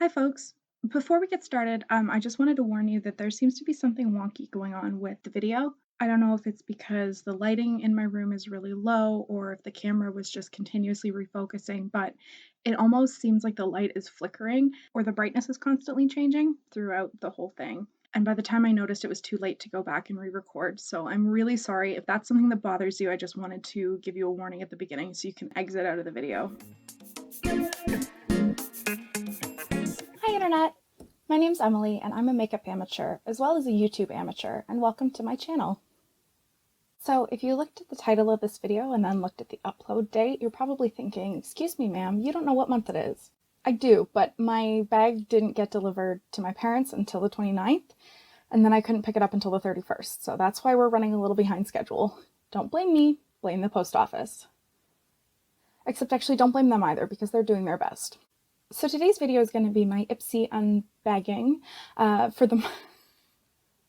Hi, folks. Before we get started, I just wanted to warn you that there seems to be something wonky going on with the video. I don't know if it's because the lighting in my room is really low or if the camera was just continuously refocusing, but it almost seems like the light is flickering or the brightness is constantly changing throughout the whole thing. And by the time I noticed, it was too late to go back and re-record. So I'm really sorry. If that's something that bothers you, I just wanted to give you a warning at the beginning so you can exit out of the video. Hi Internet! My name's Emily and I'm a makeup amateur as well as a YouTube amateur, and welcome to my channel. So if you looked at the title of this video and then looked at the upload date, you're probably thinking, excuse me ma'am, you don't know what month it is. I do, but my bag didn't get delivered to my parents until the 29th, and then I couldn't pick it up until the 31st, so that's why we're running a little behind schedule. Don't blame me, blame the post office. Except actually don't blame them either, because they're doing their best. So today's video is going to be my Ipsy unbagging for the...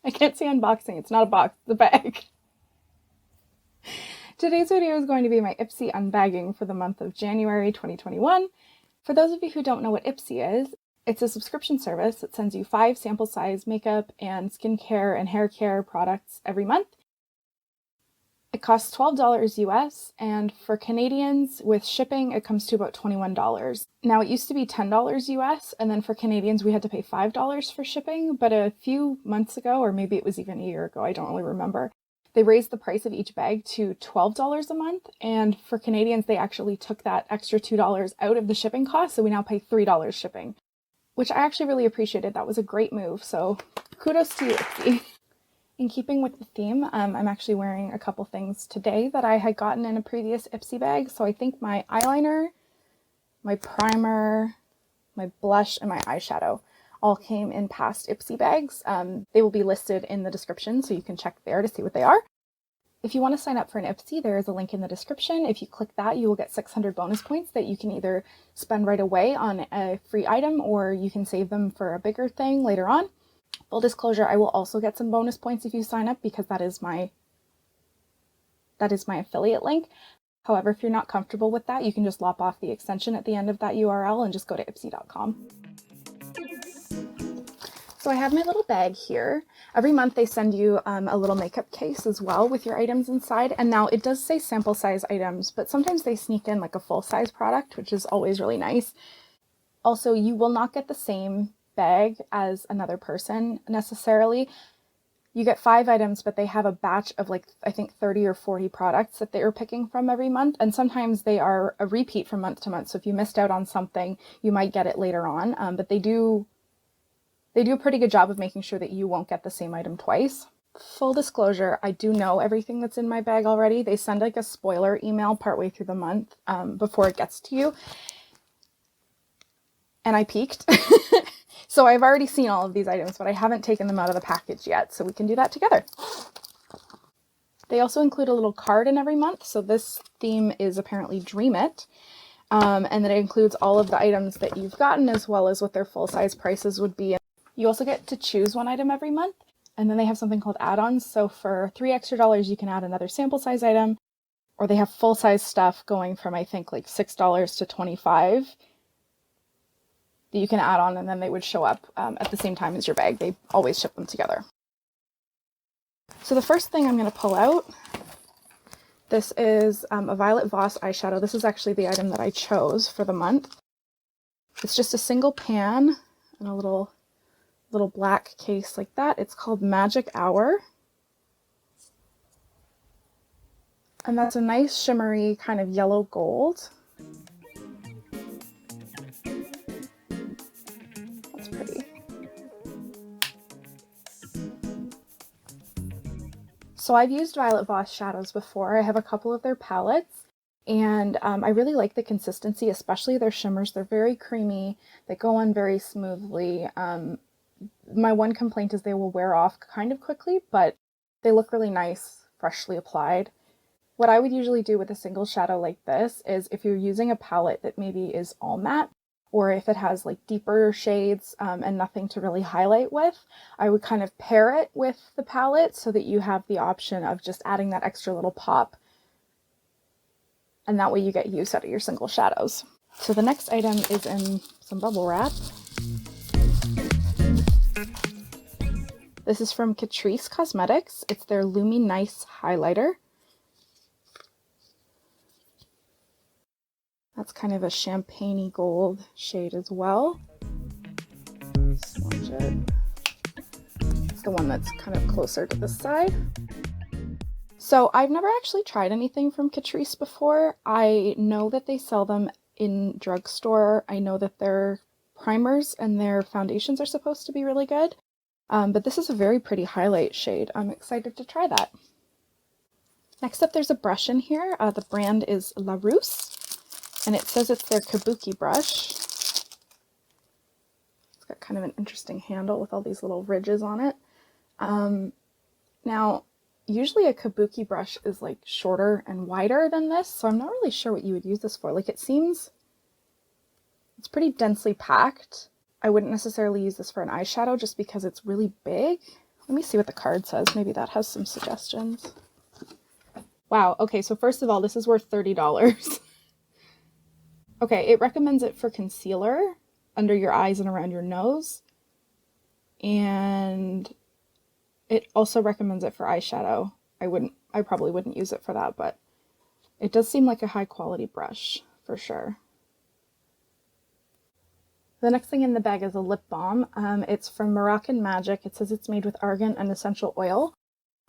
I can't say unboxing, it's not a box, it's a bag. Today's video is going to be my Ipsy unbagging for the month of January 2021. For those of you who don't know what Ipsy is, it's a subscription service that sends you 5 sample size makeup and skincare and hair care products every month. It costs $12 US, and for Canadians with shipping, it comes to about $21. Now, it used to be $10 US, and then for Canadians, we had to pay $5 for shipping, but a few months ago, or maybe it was even a year ago, I don't really remember, they raised the price of each bag to $12 a month, and for Canadians, they actually took that extra $2 out of the shipping cost, so we now pay $3 shipping, which I actually really appreciated. That was a great move, so kudos to you, Ipsy. In keeping with the theme, I'm actually wearing a couple things today that I had gotten in a previous Ipsy bag. So I think my eyeliner, my primer, my blush, and my eyeshadow all came in past Ipsy bags. They will be listed in the description, so you can check there to see what they are. If you want to sign up for an Ipsy, there is a link in the description. If you click that, you will get 600 bonus points that you can either spend right away on a free item, or you can save them for a bigger thing later on. Full disclosure, I will also get some bonus points if you sign up, because that is my affiliate link. However, if you're not comfortable with that, you can just lop off the extension at the end of that URL and just go to ipsy.com. So I have my little bag here. Every month they send you a little makeup case as well with your items inside. And now it does say sample size items, but sometimes they sneak in like a full size product, which is always really nice. Also, you will not get the same bag as another person necessarily. You get 5 items, but they have a batch of like, I think 30 or 40 products that they are picking from every month. And sometimes they are a repeat from month to month. So if you missed out on something, you might get it later on. But they do a pretty good job of making sure that you won't get the same item twice. Full disclosure, I do know everything that's in my bag already. They send like a spoiler email partway through the month before it gets to you. And I peeked. So I've already seen all of these items, but I haven't taken them out of the package yet, so we can do that together. They also include a little card in every month, so this theme is apparently Dream It, and then it includes all of the items that you've gotten as well as what their full-size prices would be. You also get to choose one item every month, and then they have something called add-ons, so for $3 extra you can add another sample size item, or they have full-size stuff going from I think like $6 to $25 that you can add on, and then they would show up at the same time as your bag. They always ship them together. So the first thing I'm going to pull out, this is a Violet Voss eyeshadow. This is actually the item that I chose for the month. It's just a single pan and a little black case like that. It's called Magic Hour. And that's a nice shimmery kind of yellow gold. So I've used Violet Voss shadows before. I have a couple of their palettes, and I really like the consistency, especially their shimmers. They're very creamy. They go on very smoothly. My one complaint is they will wear off kind of quickly, but they look really nice, freshly applied. What I would usually do with a single shadow like this is if you're using a palette that maybe is all matte, or if it has like deeper shades and nothing to really highlight with, I would kind of pair it with the palette so that you have the option of just adding that extra little pop. And that way you get use out of your single shadows. So the next item is in some bubble wrap. This is from Catrice Cosmetics. It's their LumiNice highlighter. That's kind of a champagne-y gold shade as well. Swatch it. It's the one that's kind of closer to the side. So I've never actually tried anything from Catrice before. I know that they sell them in drugstore. I know that their primers and their foundations are supposed to be really good. But this is a very pretty highlight shade. I'm excited to try that. Next up, there's a brush in here. The brand is Laruce, and it says it's their Kabuki brush. It's got kind of an interesting handle with all these little ridges on it. Now, usually a Kabuki brush is like shorter and wider than this, so I'm not really sure what you would use this for. Like, it seems it's pretty densely packed. I wouldn't necessarily use this for an eyeshadow just because it's really big. Let me see what the card says. Maybe that has some suggestions. Wow, okay, so first of all, this is worth $30. Okay, it recommends it for concealer under your eyes and around your nose. And it also recommends it for eyeshadow. I probably wouldn't use it for that, but it does seem like a high quality brush for sure. The next thing in the bag is a lip balm. It's from Moroccan Magic. It says it's made with argan and essential oil.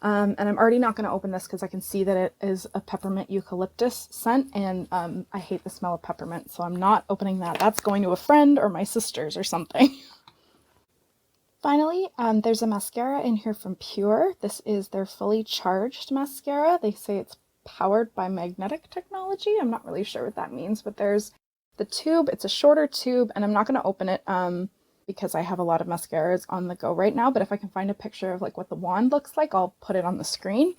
And I'm already not going to open this because I can see that it is a peppermint eucalyptus scent, and I hate the smell of peppermint, so I'm not opening that. That's going to a friend or my sisters or something. Finally, there's a mascara in here from Pure. This is their fully charged mascara. They say it's powered by magnetic technology. I'm not really sure what that means, but there's the tube. It's a shorter tube, and I'm not going to open it because I have a lot of mascaras on the go right now, but if I can find a picture of like what the wand looks like, I'll put it on the screen.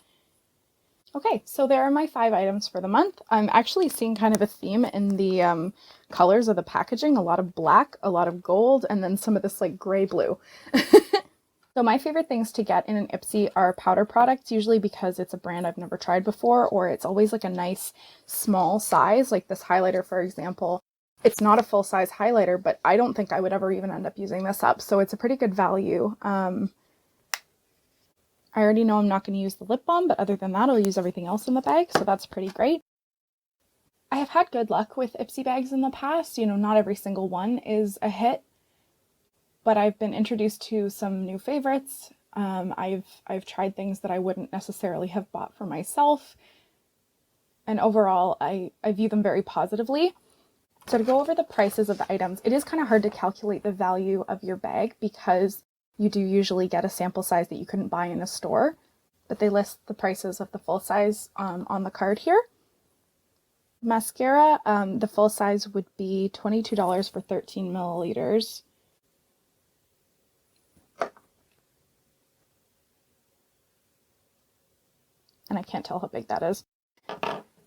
Okay, so there are my 5 items for the month. I'm actually seeing kind of a theme in the colors of the packaging. A lot of black, a lot of gold, and then some of this like gray blue. So my favorite things to get in an Ipsy are powder products, usually because it's a brand I've never tried before, or it's always like a nice small size, like this highlighter, for example. It's not a full-size highlighter, but I don't think I would ever even end up using this up, so it's a pretty good value. I already know I'm not going to use the lip balm, but other than that, I'll use everything else in the bag, so that's pretty great. I have had good luck with Ipsy bags in the past. You know, not every single one is a hit, but I've been introduced to some new favorites. I've tried things that I wouldn't necessarily have bought for myself, and overall, I view them very positively. So to go over the prices of the items, it is kind of hard to calculate the value of your bag because you do usually get a sample size that you couldn't buy in a store, but they list the prices of the full size on the card here. Mascara, the full size would be $22 for 13 milliliters. And I can't tell how big that is.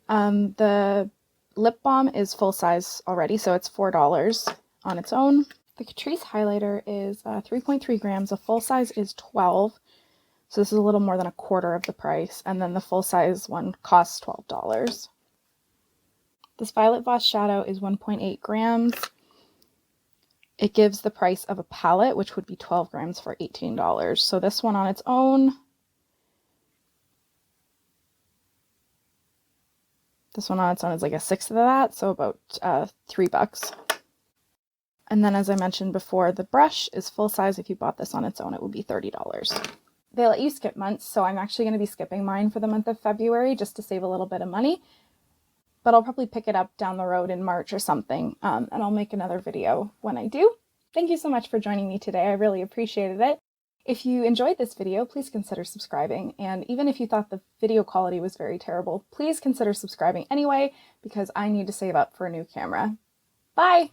The lip balm is full size already, so it's $4 on its own. The Catrice highlighter is 3.3 grams. The full size is 12, so this is a little more than a quarter of the price. And then the full size one costs $12. This Violet Voss shadow is 1.8 grams. It gives the price of a palette, which would be 12 grams for $18. So this one on its own, is like a sixth of that, so about $3. And then, as I mentioned before, the brush is full size. If you bought this on its own, it would be $30. They let you skip months, so I'm actually going to be skipping mine for the month of February just to save a little bit of money. But I'll probably pick it up down the road in March or something, and I'll make another video when I do. Thank you so much for joining me today. I really appreciated it. If you enjoyed this video, please consider subscribing, and even if you thought the video quality was very terrible, please consider subscribing anyway, because I need to save up for a new camera. Bye!